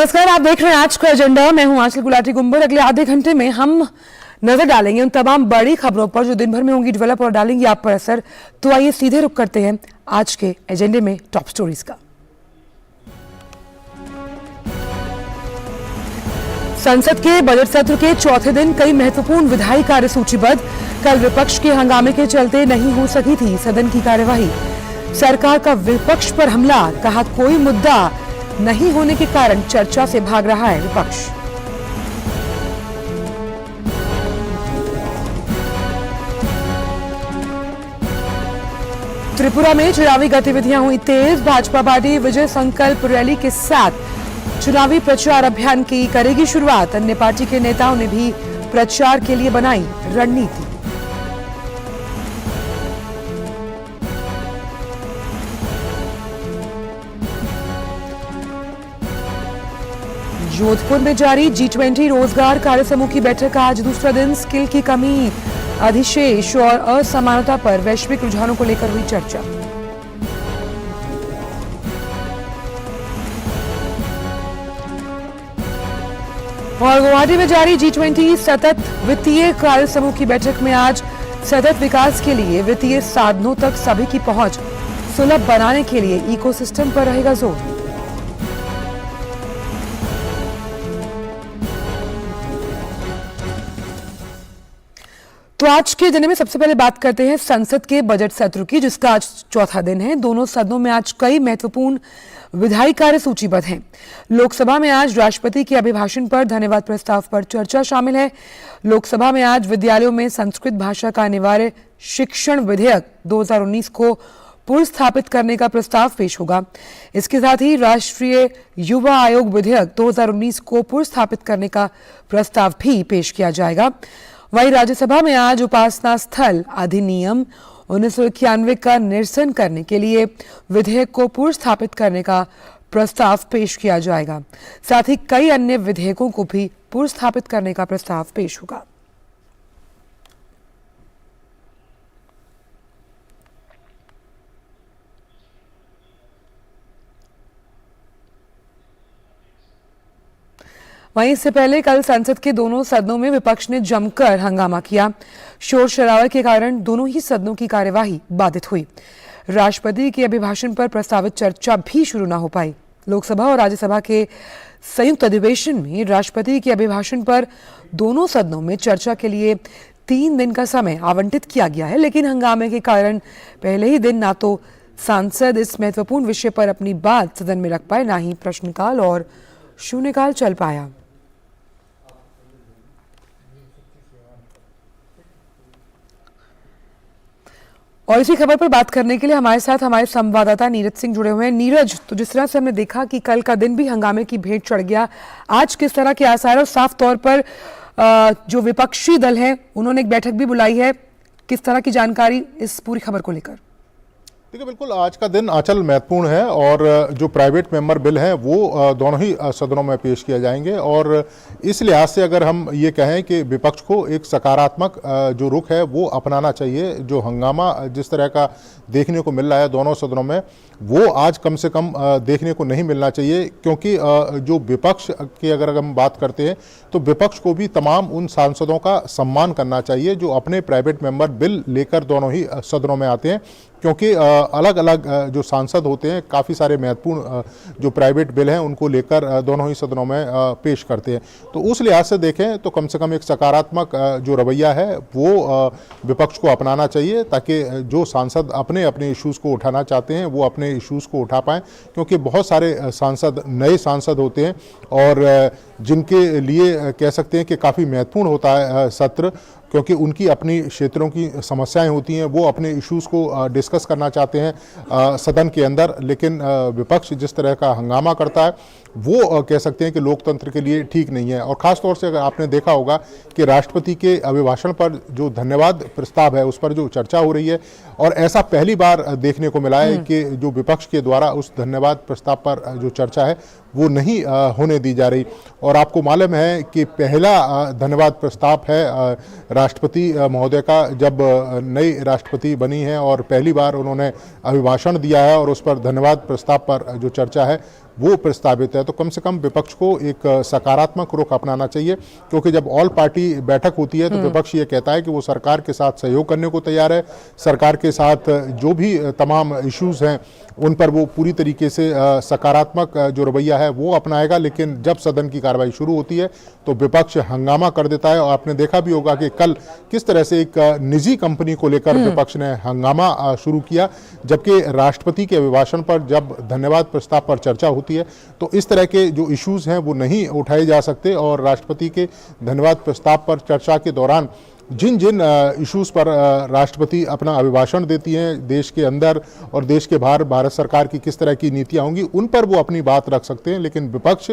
नमस्कार, आप देख रहे हैं आज का एजेंडा। मैं हूं आंचल गुलाटी गुंबर। अगले आधे घंटे में हम नजर डालेंगे उन तमाम बड़ी खबरों पर जो दिन भर में होंगी डेवलप और डालेंगी आप पर असर। तो आइए सीधे रुख करते हैं आज के एजेंडे में टॉप स्टोरीज का। संसद के बजट सत्र के चौथे दिन कई महत्वपूर्ण विधायी कार्य सूचीबद्ध। कल विपक्ष के हंगामे के चलते नहीं हो सकी थी सदन की कार्यवाही। सरकार का विपक्ष पर हमला, कहा कोई मुद्दा नहीं होने के कारण चर्चा से भाग रहा है विपक्ष। त्रिपुरा में चुनावी गतिविधियां हुई तेज। भाजपा पार्टी विजय संकल्प रैली के साथ चुनावी प्रचार अभियान की करेगी शुरुआत। अन्य पार्टी के नेताओं ने भी प्रचार के लिए बनाई रणनीति। जोधपुर में जारी G20 रोजगार कार्य समूह की बैठक आज दूसरा दिन। स्किल की कमी, अधिशेष और असमानता पर वैश्विक रुझानों को लेकर हुई चर्चा। और गुवाहाटी में जारी G20 सतत वित्तीय कार्य समूह की बैठक में आज सतत विकास के लिए वित्तीय साधनों तक सभी की पहुंच सुलभ बनाने के लिए इकोसिस्टम पर रहेगा जोर। तो आज के दिन में सबसे पहले बात करते हैं संसद के बजट सत्र की, जिसका आज चौथा दिन है। दोनों सदनों में आज कई महत्वपूर्ण विधायी कार्य सूचीबद्ध हैं। लोकसभा में आज राष्ट्रपति के अभिभाषण पर धन्यवाद प्रस्ताव पर चर्चा शामिल है। लोकसभा में आज विद्यालयों में संस्कृत भाषा का अनिवार्य शिक्षण विधेयक 2019 को पुनर्स्थापित करने का प्रस्ताव पेश होगा। इसके साथ ही राष्ट्रीय युवा आयोग विधेयक 2019 को पुनर्स्थापित करने का प्रस्ताव भी पेश किया जाएगा। वहीं राज्यसभा में आज उपासना स्थल अधिनियम 1991 का निरसन करने के लिए विधेयक को पुनर्स्थापित करने का प्रस्ताव पेश किया जाएगा। साथ ही कई अन्य विधेयकों को भी पुनर्स्थापित करने का प्रस्ताव पेश होगा। वहीं इससे पहले कल संसद के दोनों सदनों में विपक्ष ने जमकर हंगामा किया। शोर शराबे के कारण दोनों ही सदनों की कार्यवाही बाधित हुई। राष्ट्रपति के अभिभाषण पर प्रस्तावित चर्चा भी शुरू न हो पाई। लोकसभा और राज्यसभा के संयुक्त अधिवेशन में राष्ट्रपति के अभिभाषण पर दोनों सदनों में चर्चा के लिए 3 दिन का समय आवंटित किया गया है, लेकिन हंगामे के कारण पहले ही दिन ना तो सांसद इस महत्वपूर्ण विषय पर अपनी बात सदन में रख पाए, ना ही प्रश्नकाल और शून्यकाल चल पाया। और इसी खबर पर बात करने के लिए हमारे साथ हमारे संवाददाता नीरज सिंह जुड़े हुए हैं। नीरज, तो जिस तरह से हमने देखा कि कल का दिन भी हंगामे की भेंट चढ़ गया, आज किस तरह के आसार और साफ तौर पर जो विपक्षी दल है उन्होंने एक बैठक भी बुलाई है, किस तरह की जानकारी इस पूरी खबर को लेकर? देखिए, बिल्कुल आज का दिन आंचल महत्वपूर्ण है और जो प्राइवेट मेंबर बिल हैं वो दोनों ही सदनों में पेश किए जाएंगे। और इस लिहाज से अगर हम ये कहें कि विपक्ष को एक सकारात्मक जो रुख है वो अपनाना चाहिए। जो हंगामा जिस तरह का देखने को मिल रहा है दोनों सदनों में, वो आज कम से कम देखने को नहीं मिलना चाहिए, क्योंकि जो विपक्ष की अगर हम बात करते हैं तो विपक्ष को भी तमाम उन सांसदों का सम्मान करना चाहिए जो अपने प्राइवेट मेंबर बिल लेकर दोनों ही सदनों में आते हैं, क्योंकि अलग अलग जो सांसद होते हैं काफ़ी सारे महत्वपूर्ण जो प्राइवेट बिल हैं उनको लेकर दोनों ही सदनों में पेश करते हैं। तो उस लिहाज से देखें तो कम से कम एक सकारात्मक जो रवैया है वो विपक्ष को अपनाना चाहिए, ताकि जो सांसद अपने अपने इश्यूज़ को उठाना चाहते हैं वो अपने इश्यूज़ को उठा पाएँ, क्योंकि बहुत सारे सांसद नए सांसद होते हैं और जिनके लिए कह सकते हैं कि काफ़ी महत्वपूर्ण होता है सत्र, क्योंकि उनकी अपनी क्षेत्रों की समस्याएं होती हैं, वो अपने इश्यूज़ को डिस्कस करना चाहते हैं सदन के अंदर। लेकिन विपक्ष जिस तरह का हंगामा करता है वो कह सकते हैं कि लोकतंत्र के लिए ठीक नहीं है। और ख़ास तौर से अगर आपने देखा होगा कि राष्ट्रपति के अभिभाषण पर जो धन्यवाद प्रस्ताव है उस पर जो चर्चा हो रही है, और ऐसा पहली बार देखने को मिला है कि जो विपक्ष के द्वारा उस धन्यवाद प्रस्ताव पर जो चर्चा है वो नहीं होने दी जा रही। और आपको मालूम है कि पहला धन्यवाद प्रस्ताव है राष्ट्रपति महोदय का, जब नई राष्ट्रपति बनी है और पहली बार उन्होंने अभिभाषण दिया है और उस पर धन्यवाद प्रस्ताव पर जो चर्चा है वो प्रस्तावित है। तो कम से कम विपक्ष को एक सकारात्मक रुख अपनाना चाहिए, क्योंकि जब ऑल पार्टी बैठक होती है तो विपक्ष ये कहता है कि वो सरकार के साथ सहयोग करने को तैयार है, सरकार के साथ जो भी तमाम इश्यूज हैं उन पर वो पूरी तरीके से सकारात्मक जो रवैया है वो अपनाएगा। लेकिन जब सदन की कार्रवाई शुरू होती है तो विपक्ष हंगामा कर देता है, और आपने देखा भी होगा कि कल किस तरह से एक निजी कंपनी को लेकर विपक्ष ने हंगामा शुरू किया, जबकि राष्ट्रपति के अभिभाषण पर जब धन्यवाद प्रस्ताव पर चर्चा होती है तो इस तरह के जो इश्यूज हैं वो नहीं उठाए जा सकते। और राष्ट्रपति के धन्यवाद प्रस्ताव पर चर्चा के दौरान जिन जिन इश्यूज पर राष्ट्रपति अपना अभिभाषण देती हैं, देश के अंदर और देश के बाहर भारत सरकार की किस तरह की नीतियां होंगी, उन पर वो अपनी बात रख सकते हैं। लेकिन विपक्ष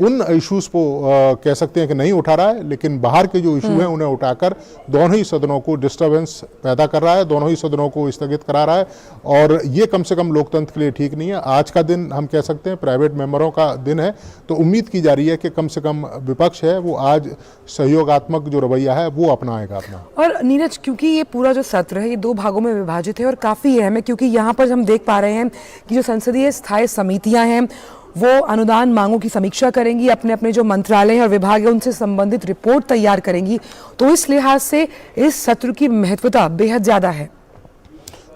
उन इश्यूज को कह सकते हैं कि नहीं उठा रहा है, लेकिन बाहर के जो इशू हैं उन्हें उठाकर दोनों ही सदनों को डिस्टर्बेंस पैदा कर रहा है, दोनों ही सदनों को स्थगित करा रहा है। और ये कम से कम लोकतंत्र के लिए ठीक नहीं है। आज का दिन हम कह सकते हैं प्राइवेट मेंबरों का दिन है, तो उम्मीद की जा रही है कि कम से कम विपक्ष है वो आज सहयोगात्मक जो रवैया है वो अपनाएगा अपना। और नीरज, क्योंकि ये पूरा जो सत्र है ये 2 भागों में विभाजित है और काफ़ी अहम है, क्योंकि यहाँ पर हम देख पा रहे हैं कि जो संसदीय स्थायी समितियां हैं वो अनुदान मांगों की समीक्षा करेंगी, अपने अपने जो मंत्रालय और विभाग है उनसे संबंधित रिपोर्ट तैयार करेंगी। तो इस लिहाज से इस सत्र की महत्वता बेहद ज़्यादा है।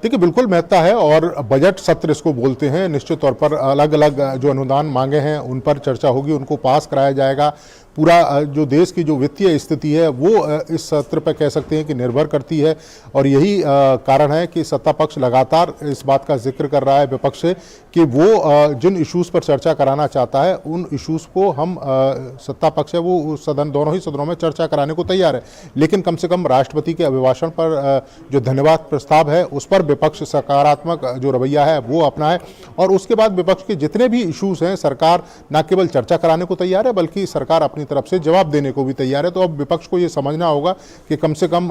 देखिए, बिल्कुल महत्ता है, और बजट सत्र इसको बोलते हैं। निश्चित तौर पर अलग अलग जो अनुदान मांगे हैं उन पर चर्चा होगी, उनको पास कराया जाएगा। पूरा जो देश की जो वित्तीय स्थिति है वो इस सत्र पर कह सकते हैं कि निर्भर करती है, और यही कारण है कि सत्ता पक्ष लगातार इस बात का जिक्र कर रहा है विपक्ष से कि वो जिन इश्यूज़ पर चर्चा कराना चाहता है उन इश्यूज़ को हम सत्ता पक्ष है वो सदन दोनों ही सदनों में चर्चा कराने को तैयार है। लेकिन कम से कम राष्ट्रपति के अभिभाषण पर जो धन्यवाद प्रस्ताव है उस पर विपक्ष सकारात्मक जो रवैया है वो अपनाए, और उसके बाद विपक्ष के जितने भी इश्यूज़ हैं सरकार न केवल चर्चा कराने को तैयार है बल्कि सरकार अपनी तरफ से जवाब देने को भी तैयार है। तो अब विपक्ष को ये समझना होगा कि कम से कम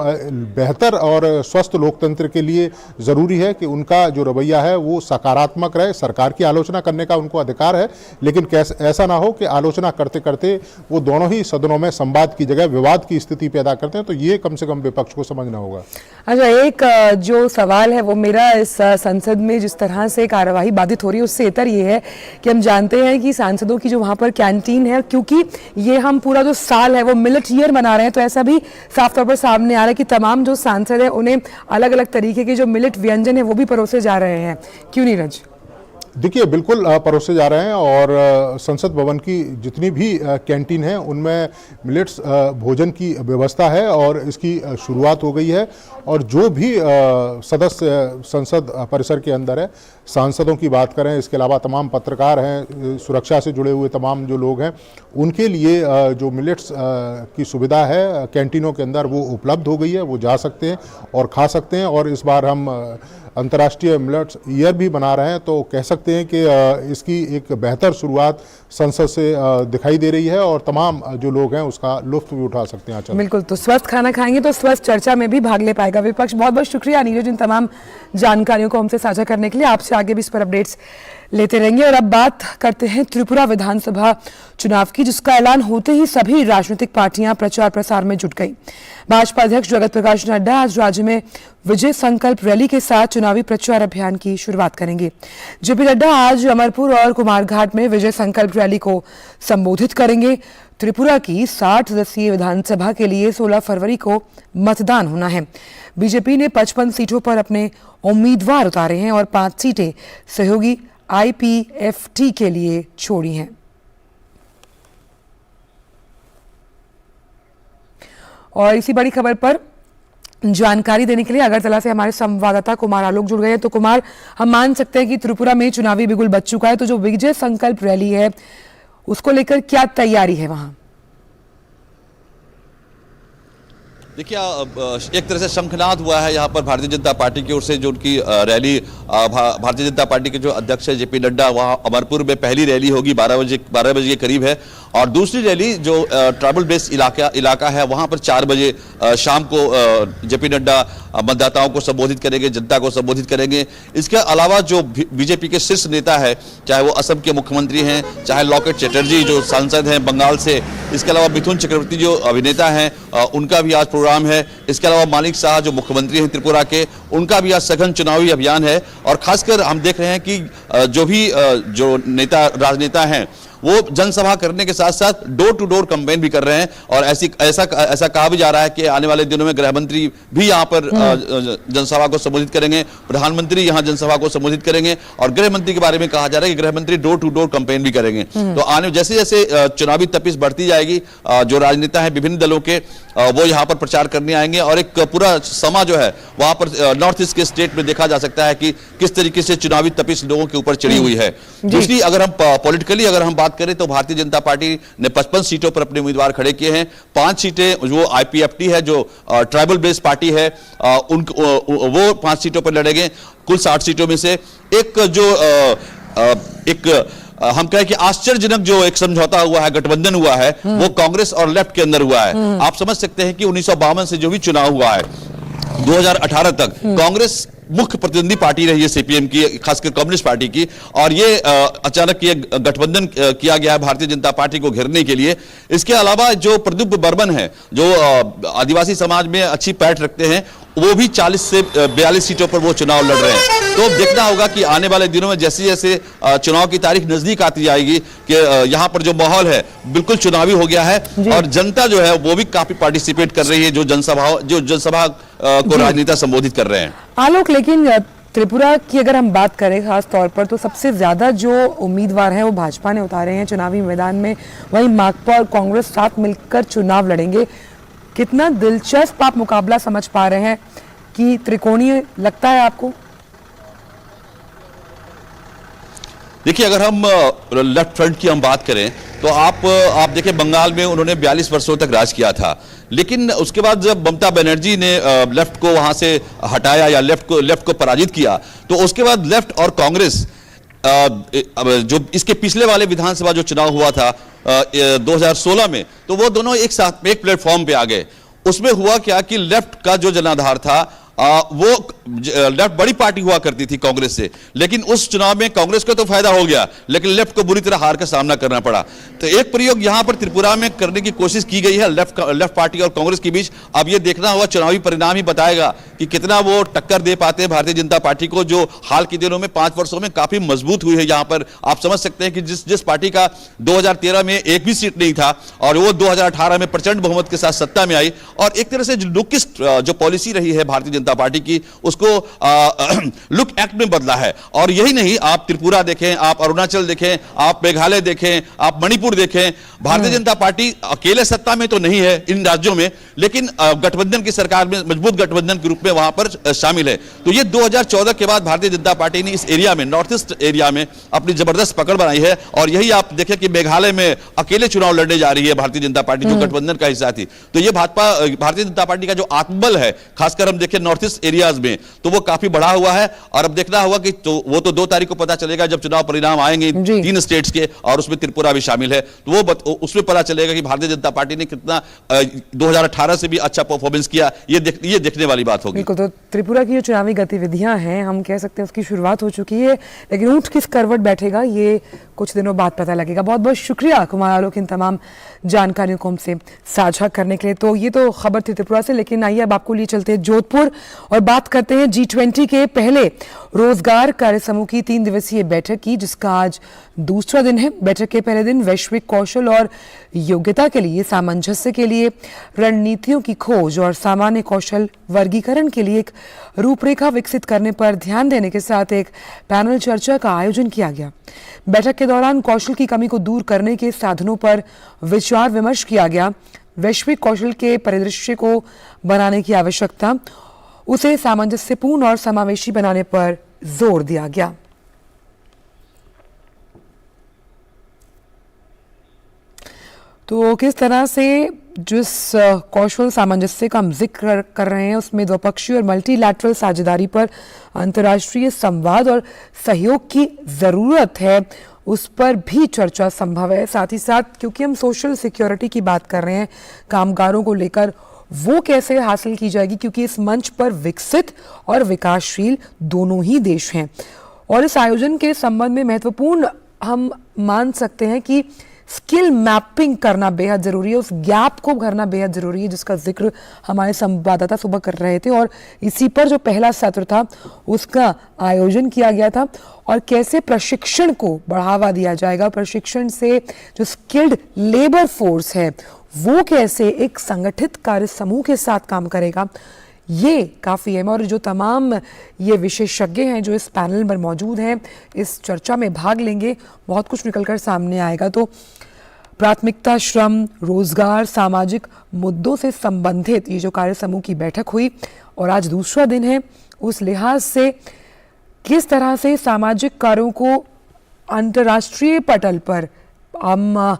बेहतर और स्वस्थ लोकतंत्र के लिए ज़रूरी है कि उनका जो रवैया है वो सकारात्मक रहे। सरकार की आलोचना करने का उनको अधिकार है, लेकिन ऐसा ना हो कि आलोचना करते करते वो दोनों ही सदनों में संवाद की जगह विवाद की स्थिति पैदा करते हैं। तो ये कम से कम विपक्ष को समझना होगा। अच्छा, एक जो सवाल है वो मेरा इस संसद में जिस तरह से कार्यवाही बाधित हो रही है उससे इतर ये है कि हम जानते हैं कि सांसदों की जो वहाँ पर कैंटीन है, क्योंकि ये हम पूरा जो साल है वो मिलेट ईयर मना रहे हैं, तो ऐसा भी साफ तौर पर सामने आ रहा है कि तमाम जो सांसद हैं उन्हें अलग अलग तरीके के जो मिलेट व्यंजन है वो भी परोसे जा रहे हैं। क्यों नीरज? देखिए, बिल्कुल परोसे जा रहे हैं, और संसद भवन की जितनी भी कैंटीन है उनमें मिलेट्स भोजन की व्यवस्था है और इसकी शुरुआत हो गई है। और जो भी सदस्य संसद परिसर के अंदर है, सांसदों की बात करें, इसके अलावा तमाम पत्रकार हैं, सुरक्षा से जुड़े हुए तमाम जो लोग हैं, उनके लिए जो मिलेट्स की सुविधा है कैंटीनों के अंदर वो उपलब्ध हो गई है। वो जा सकते हैं और खा सकते हैं। और इस बार हम अंतर्राष्ट्रीय मिलेट्स ईयर भी बना रहे हैं, तो कह सकते हैं कि इसकी एक बेहतर शुरुआत संसद से दिखाई दे रही है, और तमाम जो लोग हैं उसका लुत्फ भी उठा सकते हैं। बिल्कुल, तो स्वस्थ खाना खाएंगे तो स्वस्थ चर्चा में भी भाग ले पाएगा विपक्ष। बहुत बहुत शुक्रिया नीरज इन तमाम जानकारियों को हमसे साझा करने के लिए। आपसे आगे भी इस पर अपडेट्स लेते रहेंगे। और अब बात करते हैं त्रिपुरा विधानसभा चुनाव की, जिसका ऐलान होते ही सभी राजनीतिक पार्टियां प्रचार प्रसार में जुट गई। भाजपा अध्यक्ष जगत प्रकाश नड्डा आज राज्य में विजय संकल्प रैली के साथ चुनावी प्रचार अभियान की शुरुआत करेंगे। जेपी नड्डा आज अमरपुर और कुमारघाट में विजय संकल्प रैली को संबोधित करेंगे। त्रिपुरा की 60 सदस्यीय विधानसभा के लिए 16 फरवरी को मतदान होना है। बीजेपी ने 55 सीटों पर अपने उम्मीदवार उतारे हैं और 5 सीटें सहयोगी IPFT के लिए छोड़ी हैं। और इसी बड़ी खबर पर जानकारी देने के लिए अगरतला से हमारे संवाददाता कुमार आलोक जुड़ गए हैं। तो कुमार, हम मान सकते हैं कि त्रिपुरा में चुनावी बिगुल बज चुका है, तो जो विजय संकल्प रैली है उसको लेकर क्या तैयारी है वहां? देखिए, एक तरह से शंखनाद हुआ है यहाँ पर भारतीय जनता पार्टी की ओर से। जो उनकी रैली भारतीय जनता पार्टी के जो अध्यक्ष है जेपी नड्डा, वहाँ अमरपुर में पहली रैली होगी 12 बजे के करीब है। और दूसरी रैली जो ट्राइबल बेस्ड इलाका है वहां पर 4 बजे शाम को जेपी नड्डा मतदाताओं को संबोधित करेंगे, जनता को संबोधित करेंगे। इसके अलावा जो बीजेपी के शीर्ष नेता है, चाहे वो असम के मुख्यमंत्री हैं, चाहे लॉकेट चैटर्जी जो सांसद हैं बंगाल से, इसके अलावा मिथुन चक्रवर्ती जो अभिनेता हैं, उनका भी आज प्रोग्राम है। इसके अलावा मानिक शाह जो मुख्यमंत्री हैं त्रिपुरा के, उनका भी आज सघन चुनावी अभियान है। और खासकर हम देख रहे हैं कि जो राजनेता हैं वो जनसभा करने के साथ साथ डोर टू डोर कैंपेन भी कर रहे हैं। और ऐसा कहा भी जा रहा है कि आने वाले दिनों में गृह मंत्री भी यहां पर जनसभा को संबोधित करेंगे, प्रधानमंत्री यहां जनसभा को संबोधित करेंगे, और गृह मंत्री के बारे में कहा जा रहा है कि गृह मंत्री डोर टू डोर कैंपेन भी करेंगे। तो आने जैसे जैसे चुनावी तपिश बढ़ती जाएगी, जो राजनेता है विभिन्न दलों के वो यहां पर प्रचार करने आएंगे, और एक पूरा समा जो है वहां पर नॉर्थ ईस्ट के स्टेट में देखा जा सकता है कि किस तरीके से चुनावी तपिश लोगों के ऊपर चढ़ी हुई है। दूसरी अगर हम पॉलिटिकली अगर हम बात करें तो भारतीय जनता पार्टी ने 55 सीटों पर अपने उम्मीदवार खड़े किए हैं। 5 सीटें जो आईपीएफटी है, जो ट्राइबल बेस्ड पार्टी है, वो 5 सीटों पर लड़ेंगे। कुल 60 सीटों में से हम कहें कि आश्चर्यजनक जो एक समझौता हुआ है, गठबंधन हुआ है, वो कांग्रेस और लेफ्ट के अंदर हुआ है। आप समझ सकते हैं कि 1952 से जो भी चुनाव हुआ है 2018 तक कांग्रेस मुख्य प्रतिद्वंदी पार्टी रही है सीपीएम की, खासकर कम्युनिस्ट पार्टी की, और ये अचानक ये गठबंधन किया गया है भारतीय जनता पार्टी को घेरने के लिए। इसके अलावा जो प्रद्युम्न बर्मन है, जो आदिवासी समाज में अच्छी पैठ रखते हैं, वो भी 40 से 42 सीटों पर वो चुनाव लड़ रहे हैं। तो देखना होगा कि आने वाले दिनों में जैसे जैसे चुनाव की तारीख नजदीक आती जाएगी कि यहाँ पर जो माहौल है बिल्कुल चुनावी हो गया है, और जनता जो है वो भी काफी पार्टिसिपेट कर रही है, जो जनसभा को राजनेता संबोधित कर रहे हैं। आलोक, लेकिन त्रिपुरा की अगर हम बात करें खास तौर पर, तो सबसे ज्यादा जो उम्मीदवार हैं वो भाजपा ने उतारे हैं चुनावी मैदान में। वहीं माकपा और कांग्रेस साथ मिलकर चुनाव लड़ेंगे। कितना दिलचस्प आप मुकाबला समझ पा रहे हैं कि त्रिकोणीय लगता है आपको? देखिए, अगर हम लेफ्ट फ्रंट की हम बात करें तो आप देखिए बंगाल में उन्होंने 42 वर्षों तक राज किया था, लेकिन उसके बाद जब ममता बनर्जी ने लेफ्ट को वहां से हटाया या लेफ्ट को पराजित किया, तो उसके बाद लेफ्ट और कांग्रेस जो इसके पिछले वाले विधानसभा जो चुनाव हुआ था 2016 में, तो वो दोनों एक साथ एक प्लेटफॉर्म पे आ गए। उसमें हुआ क्या कि लेफ्ट का जो जनाधार था वो लेफ्ट बड़ी पार्टी हुआ करती थी कांग्रेस से, लेकिन उस चुनाव में कांग्रेस को तो फायदा हो गया, लेकिन लेफ्ट को बुरी तरह हार का सामना करना पड़ा। तो एक प्रयोग यहां पर त्रिपुरा में करने की कोशिश की गई है लेफ्ट पार्टी और कांग्रेस के बीच। अब ये देखना होगा, चुनावी परिणाम ही बताएगा कि कितना वो टक्कर दे पाते हैं भारतीय जनता पार्टी को, जो हाल के दिनों में 5 वर्षों में काफी मजबूत हुई है। यहां पर आप समझ सकते हैं कि जिस पार्टी का 2013 में एक भी सीट नहीं था और वो 2018 में प्रचंड बहुमत के साथ सत्ता में आई, और एक तरह से लुकिस्ट जो पॉलिसी रही है भारतीय जनता पार्टी की, उसको लुक एक्ट में बदला है। और यही नहीं, आप त्रिपुरा देखें, आप अरुणाचल देखें, आप मेघालय देखें, आप मणिपुर देखें, भारतीय जनता पार्टी अकेले सत्ता में तो नहीं है इन राज्यों में, लेकिन गठबंधन की सरकार में मजबूत गठबंधन के रूप में वहां पर शामिल है। तो ये 2014 के बाद भारतीय जनता पार्टी ने इस एरिया में, नॉर्थ ईस्ट एरिया में अपनी जबरदस्त पकड़ बनाई है। और यही आप देखें कि मेघालय में अकेले चुनाव लड़ने जा रही है भारतीय जनता पार्टी, जो गठबंधन का हिस्सा थी। तो ये भारतीय जनता पार्टी का जो आत्मबल है, खासकर हम देखें नॉर्थ ईस्ट एरियाज में, तो वो काफी बढ़ा हुआ है। और अब देखना होगा कि वो तो 2 तारीख को पता चलेगा जब चुनाव परिणाम आएंगे 3 स्टेट्स के, और उसमें त्रिपुरा भी शामिल है, तो वो उसमें पता चलेगा कि भारतीय जनता पार्टी ने कितना 2018 से भी अच्छा परफॉर्मेंस किया। ये देखने वाली बात होगी। बिल्कुल, तो त्रिपुरा की जो चुनावी गतिविधियां हैं, हम कह सकते हैं उसकी शुरुआत हो चुकी है, लेकिन ऊंट किस करवट बैठेगा ये कुछ दिनों बाद पता लगेगा। बहुत बहुत शुक्रिया कुमार आलोक इन तमाम जानकारियों को हमसे साझा करने के लिए। तो ये तो खबर थी त्रिपुरा से, लेकिन आइए अब आपको लिए चलते हैं जोधपुर और बात करते हैं G20 के पहले रोजगार कार्य समूह की 3 दिवसीय बैठक की, जिसका आज दूसरा दिन है। बैठक के पहले दिन वैश्विक कौशल और योग्यता के लिए सामंजस्य के लिए रणनीतियों की खोज और सामान्य कौशल वर्गीकरण के लिए एक रूपरेखा विकसित करने पर ध्यान देने के साथ एक पैनल चर्चा का आयोजन किया गया। बैठक के दौरान कौशल की कमी को दूर करने के साधनों पर विचार विमर्श किया गया। वैश्विक कौशल के परिदृश्य को बनाने की आवश्यकता, उसे सामंजस्यपूर्ण और समावेशी बनाने पर जोर दिया गया। तो किस तरह से जिस कौशल सामंजस्य का हम जिक्र कर रहे हैं, उसमें द्विपक्षीय और मल्टीलैटरल साझेदारी पर अंतर्राष्ट्रीय संवाद और सहयोग की जरूरत है, उस पर भी चर्चा संभव है। साथ ही साथ क्योंकि हम सोशल सिक्योरिटी की बात कर रहे हैं, कामगारों को लेकर वो कैसे हासिल की जाएगी, क्योंकि इस मंच पर विकसित और विकासशील दोनों ही देश हैं। और इस आयोजन के संबंध में महत्वपूर्ण हम मान सकते हैं कि स्किल मैपिंग करना बेहद ज़रूरी है, उस गैप को भरना बेहद ज़रूरी है, जिसका जिक्र हमारे संवाददाता सुबह कर रहे थे। और इसी पर जो पहला सत्र था उसका आयोजन किया गया था, और कैसे प्रशिक्षण को बढ़ावा दिया जाएगा, प्रशिक्षण से जो स्किल्ड लेबर फोर्स है वो कैसे एक संगठित कार्य समूह के साथ काम करेगा, ये काफ़ी अहम। और जो तमाम ये विशेषज्ञ हैं जो इस पैनल पर मौजूद हैं, इस चर्चा में भाग लेंगे, बहुत कुछ निकलकर सामने आएगा। तो प्राथमिकता, श्रम, रोजगार, सामाजिक मुद्दों से संबंधित ये जो कार्य समूह की बैठक हुई और आज दूसरा दिन है, उस लिहाज से किस तरह से सामाजिक कार्यों को अंतर्राष्ट्रीय पटल पर हम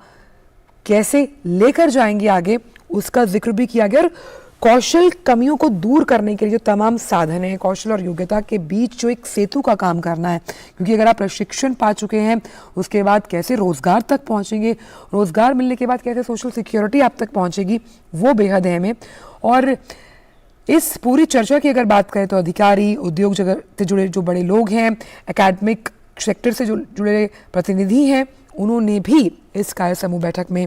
कैसे लेकर जाएंगे आगे, उसका जिक्र भी किया गया। और कौशल कमियों को दूर करने के लिए जो तमाम साधन हैं, कौशल और योग्यता के बीच जो एक सेतु का काम करना है, क्योंकि अगर आप प्रशिक्षण पा चुके हैं उसके बाद कैसे रोजगार तक पहुंचेंगे, रोजगार मिलने के बाद कैसे सोशल सिक्योरिटी आप तक पहुंचेगी, वो बेहद अहम है। और इस पूरी चर्चा की अगर बात करें तो अधिकारी, उद्योग जगत से जुड़े जो बड़े लोग हैं, एकेडमिक सेक्टर से जो जुड़े प्रतिनिधि हैं, उन्होंने भी इस कार्य समूह बैठक में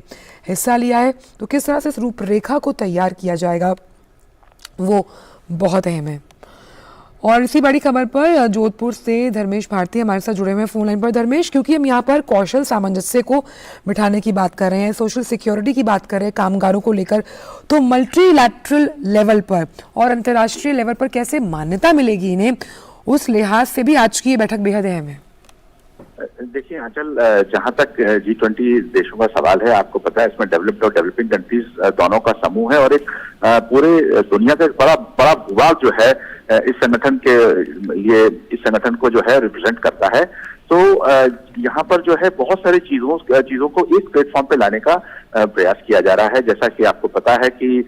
हिस्सा लिया है। तो किस तरह से इस रूपरेखा को तैयार किया जाएगा वो बहुत अहम है। और इसी बड़ी खबर पर जोधपुर से धर्मेश भारती हमारे साथ जुड़े हुए हैं फोन लाइन पर। धर्मेश, क्योंकि हम यहाँ पर कौशल सामंजस्य को बिठाने की बात कर रहे हैं, सोशल सिक्योरिटी की बात कर रहे हैं कामगारों को लेकर, तो मल्टीलैटरल लेवल पर और अंतर्राष्ट्रीय लेवल पर कैसे मान्यता मिलेगी इन्हें, उस लिहाज से भी आज की ये बैठक बेहद अहम है। देखिए आंचल, जहां तक G20 देशों का सवाल है, आपको पता है इसमें डेवलप्ड और डेवलपिंग कंट्रीज दोनों का समूह है, और एक पूरे दुनिया का एक बड़ा भूभाग जो है इस संगठन के लिए, इस संगठन को जो है रिप्रेजेंट करता है। तो यहाँ पर जो है बहुत सारी चीजों को एक प्लेटफॉर्म पे लाने का प्रयास किया जा रहा है। जैसा कि आपको पता है कि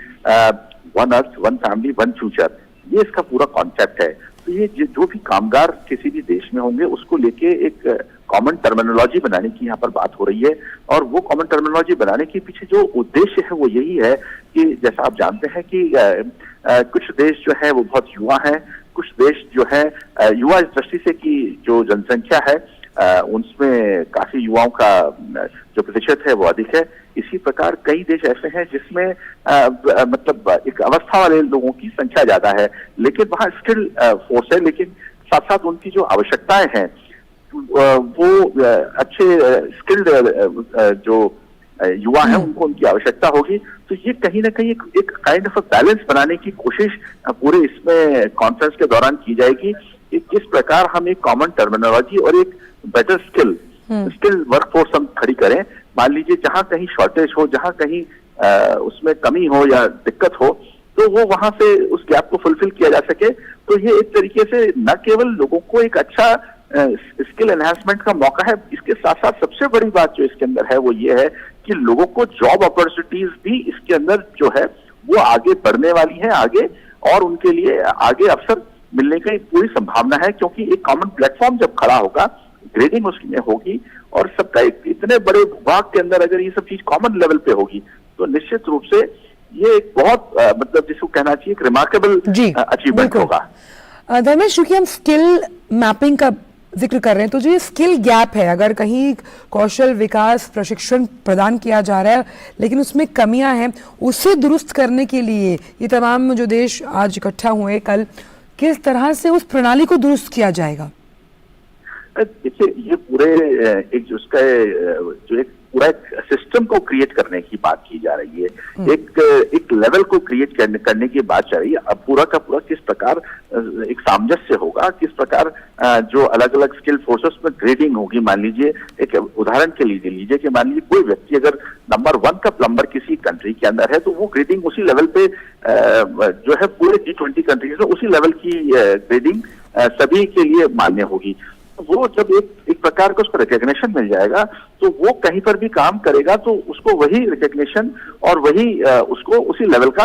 one earth, one family, one future, ये इसका पूरा कॉन्सेप्ट है। तो ये जो भी कामगार किसी भी देश में होंगे उसको लेके एक कॉमन टर्मिनोलॉजी बनाने की यहाँ पर बात हो रही है। और वो कॉमन टर्मिनोलॉजी बनाने के पीछे जो उद्देश्य है वो यही है कि जैसा आप जानते हैं कि कुछ देश जो है वो बहुत युवा हैं, कुछ देश जो है युवा इस दृष्टि से कि जो जनसंख्या है उनमें काफी युवाओं का जो प्रतिशत है वो अधिक है। इसी प्रकार कई देश ऐसे हैं जिसमें मतलब एक अवस्था वाले लोगों की संख्या ज्यादा है, लेकिन वहाँ स्किल फोर्स है, लेकिन साथ साथ उनकी जो आवश्यकताएं हैं वो अच्छे स्किल्ड जो युवा हैं उनको उनकी आवश्यकता होगी। तो ये कहीं ना कहीं एक काइंड ऑफ बैलेंस बनाने की कोशिश पूरे इसमें कॉन्फ्रेंस के दौरान की जाएगी कि किस प्रकार हम एक कॉमन टर्मिनोलॉजी और एक बेटर स्किल वर्कफोर्स हम खड़ी करें। मान लीजिए जहां कहीं शॉर्टेज हो, जहां कहीं उसमें कमी हो या दिक्कत हो, तो वो वहां से उस गैप को फुलफिल किया जा सके। तो ये एक तरीके से न केवल लोगों को एक अच्छा स्किल एनहांसमेंट का मौका है, इसके साथ साथ सबसे बड़ी बात जो इसके अंदर है वो ये है कि लोगों को जॉब अपॉर्चुनिटीज भी इसके अंदर जो है वो आगे बढ़ने वाली है आगे, और उनके लिए आगे अवसर मिलने की पूरी संभावना है। क्योंकि एक कॉमन प्लेटफॉर्म जब खड़ा होगा, ग्रेडिंग उसमें होगी, और सबका एक इतने बड़े विभाग के अंदर अगर ये सब चीज कॉमन लेवल पे होगी तो निश्चित रूप से ये एक बहुत मतलब जिसको कहना चाहिए एक रिमार्केबल अचीवमेंट होगा। धर्मेश, क्योंकि हम स्किल मैपिंग का जिक्र कर रहे हैं, तो जो ये स्किल गैप है, अगर कहीं कौशल विकास प्रशिक्षण प्रदान किया जा रहा है लेकिन उसमें कमियां हैं, उसे दुरुस्त करने के लिए ये तमाम जो देश आज इकट्ठा हुए कल, किस तरह से उस प्रणाली को दुरुस्त किया जाएगा? देखिए ये पूरे एक जो उसका जो एक पूरा एक सिस्टम को क्रिएट करने की बात की जा रही है, एक लेवल को क्रिएट करने की बात चल रही है। अब पूरा का पूरा किस प्रकार एक सामंजस्य होगा, किस प्रकार जो अलग अलग स्किल फोर्सेस में ग्रेडिंग होगी। मान लीजिए एक उदाहरण के लिए लीजिए कि मान लीजिए कोई व्यक्ति अगर नंबर 1 का प्लम्बर किसी कंट्री के अंदर है तो वो ग्रेडिंग उसी लेवल पे जो है पूरे G20 कंट्रीज में उसी लेवल की ग्रेडिंग सभी के लिए मान्य होगी। वो जब एक प्रकार का उसको रिकग्निशन मिल जाएगा तो वो कहीं पर भी काम करेगा तो उसको वही रिकग्निशन और वही उसको उसी लेवल का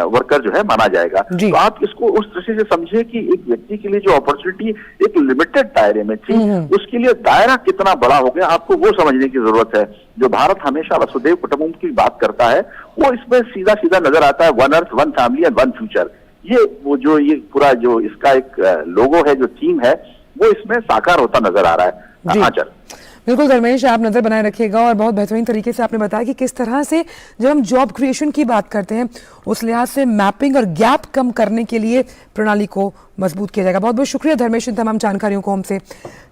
वर्कर जो है माना जाएगा। तो आप इसको उस दृष्टि से समझिए कि एक व्यक्ति के लिए जो अपॉर्चुनिटी एक लिमिटेड दायरे में थी उसके लिए दायरा कितना बड़ा हो गया आपको वो समझने की जरूरत है। जो भारत हमेशा वसुधैव कुटुंबकम की बात करता है वो इसमें सीधा सीधा नजर आता है, one earth one family and one future. ये वो जो ये पूरा जो इसका एक लोगो है, जो थीम है, वो इसमें साकार होता नजर आ रहा है। आंचल, बिल्कुल धर्मेश, आप नजर बनाए रखिएगा और बहुत बेहतरीन तरीके से आपने बताया कि किस तरह से जब हम जॉब क्रिएशन की बात करते हैं उस लिहाज से मैपिंग और गैप कम करने के लिए प्रणाली को मजबूत किया जाएगा। बहुत बहुत शुक्रिया धर्मेश इन तमाम जानकारियों को हमसे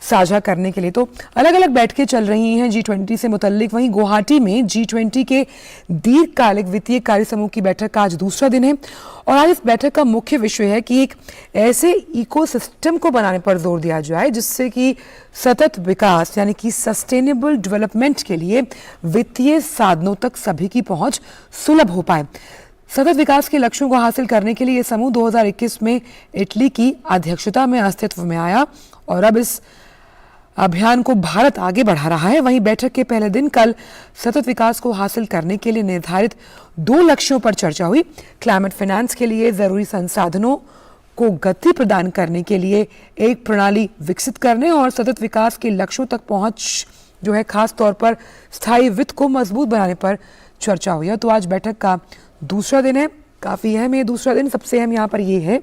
साझा करने के लिए। तो अलग अलग बैठकें चल रही हैं G20 से मुतल्लिक। वहीं गुवाहाटी में G20 के दीर्घकालिक वित्तीय कार्य समूह की बैठक का आज दूसरा दिन है और आज इस बैठक का मुख्य विषय है कि एक ऐसे इकोसिस्टम को बनाने पर जोर दिया जाए जिससे कि सतत विकास यानी कि सस्टेनेबल डेवलपमेंट के लिए वित्तीय साधनों तक सभी की पहुंच सुलभ हो पाए। सतत विकास के लक्ष्यों को हासिल करने के लिए ये समूह 2021 में इटली की अध्यक्षता में अस्तित्व में आया और अब इस अभियान को भारत आगे बढ़ा रहा है। वहीं बैठक के पहले दिन कल सतत विकास को हासिल करने के लिए निर्धारित 2 लक्ष्यों पर चर्चा हुई। क्लाइमेट फाइनेंस के लिए जरूरी संसाधनों को गति प्रदान करने के लिए एक प्रणाली विकसित करने और सतत विकास के लक्ष्यों तक पहुंच जो है खास तौर पर स्थायी वित्त को मजबूत बनाने पर चर्चा हुई है। तो आज बैठक का दूसरा दिन है, काफी अहम है दूसरा दिन। सबसे अहम यहाँ पर ये है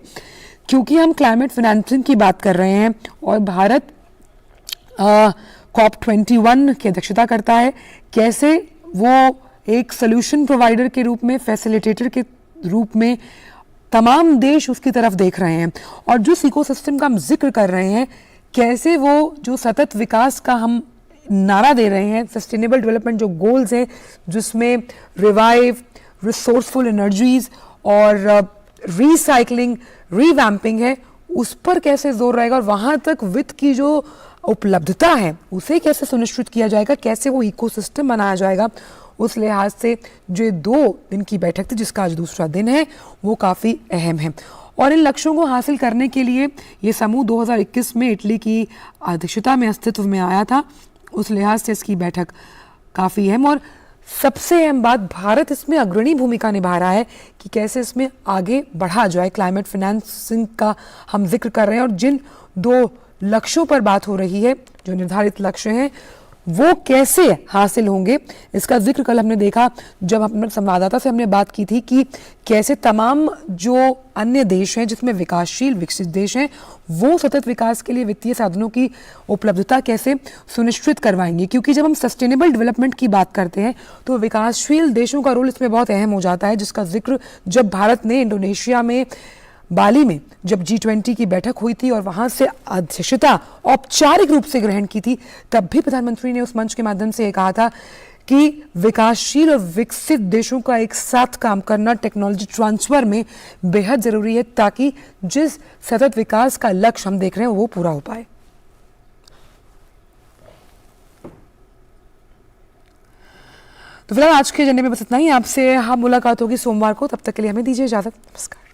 क्योंकि हम क्लाइमेट फाइनेंसिंग की बात कर रहे हैं और भारत COP21 की अध्यक्षता करता है। कैसे वो एक सोल्यूशन प्रोवाइडर के रूप में, फैसिलिटेटर के रूप में तमाम देश उसकी तरफ देख रहे हैं और जिस इकोसिस्टम का हम जिक्र कर रहे हैं, कैसे वो जो सतत विकास का हम नारा दे रहे हैं, सस्टेनेबल डेवलपमेंट जो गोल्स हैं जिसमें रिवाइव, रिसोर्सफुल एनर्जीज और रिसाइकलिंग, रिवैम्पिंग है, उस पर कैसे जोर रहेगा और वहां तक वित्त की जो उपलब्धता है उसे कैसे सुनिश्चित किया जाएगा, कैसे वो इकोसिस्टम बनाया जाएगा। उस लिहाज से जो 2 दिन की बैठक थी जिसका आज दूसरा दिन है वो काफ़ी अहम है और इन लक्ष्यों को हासिल करने के लिए ये समूह 2021 में इटली की अध्यक्षता में अस्तित्व में आया था। उस लिहाज से इसकी बैठक काफ़ी अहम और सबसे अहम बात, भारत इसमें अग्रणी भूमिका निभा रहा है कि कैसे इसमें आगे बढ़ा जाए। क्लाइमेट फाइनेंसिंग का हम जिक्र कर रहे हैं और जिन 2 लक्ष्यों पर बात हो रही है, जो निर्धारित लक्ष्य हैं, वो कैसे हासिल होंगे इसका जिक्र कल हमने देखा जब अपने संवाददाता से हमने बात की थी कि कैसे तमाम जो अन्य देश हैं जिसमें विकासशील विकसित देश हैं वो सतत विकास के लिए वित्तीय साधनों की उपलब्धता कैसे सुनिश्चित करवाएंगे। क्योंकि जब हम सस्टेनेबल डेवलपमेंट की बात करते हैं तो विकासशील देशों का रोल इसमें बहुत अहम हो जाता है, जिसका जिक्र जब भारत ने इंडोनेशिया में बाली में जब G20 की बैठक हुई थी और वहां से अध्यक्षता औपचारिक रूप से ग्रहण की थी, तब भी प्रधानमंत्री ने उस मंच के माध्यम से कहा था कि विकासशील और विकसित देशों का एक साथ काम करना टेक्नोलॉजी ट्रांसफर में बेहद जरूरी है ताकि जिस सतत विकास का लक्ष्य हम देख रहे हैं वो पूरा हो पाए। तो फिलहाल आज के एजेंडे में बस इतना ही। आपसे हम मुलाकात होगी सोमवार को, तब तक के लिए हमें दीजिए इजाजत। नमस्कार।